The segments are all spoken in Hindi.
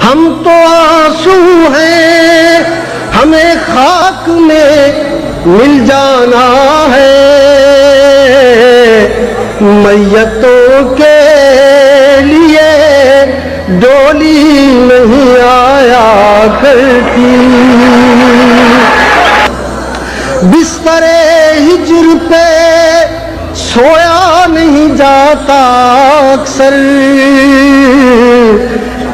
हम तो आंसू हैं, हमें खाक में मिल जाना है। मैयतों के लिए डोली नहीं आया करती। बिस्तरे हिज्र पे सोया नहीं जाता अक्सर,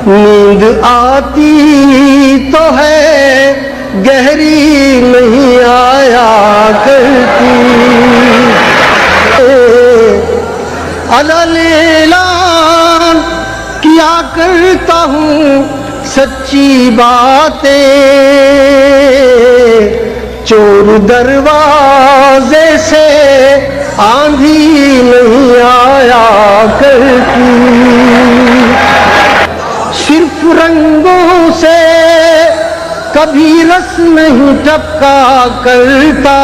नींद आती तो है गहरी नहीं आया करती। अलग-ऐलान किया करता हूँ सच्ची बातें, चोर दरवाजे से आंधी नहीं आया करती। सिर्फ रंगों से कभी रस नहीं टपका करता,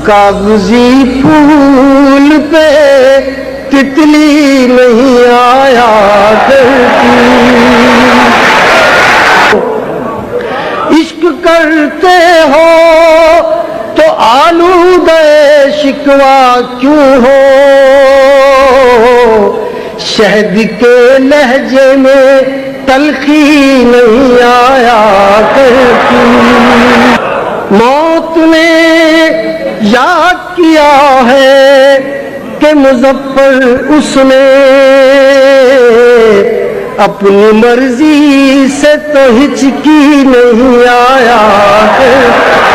कागजी फूल पे तितली नहीं आया करती। इश्क करते हो तो आलूदे शिकवा क्यों हो, शहद के लहजे में तलखी नहीं आया करती। मौत ने याद किया है कि मुज़फ़्फ़र उसने अपनी मर्जी से तो हिचकी नहीं आया करती।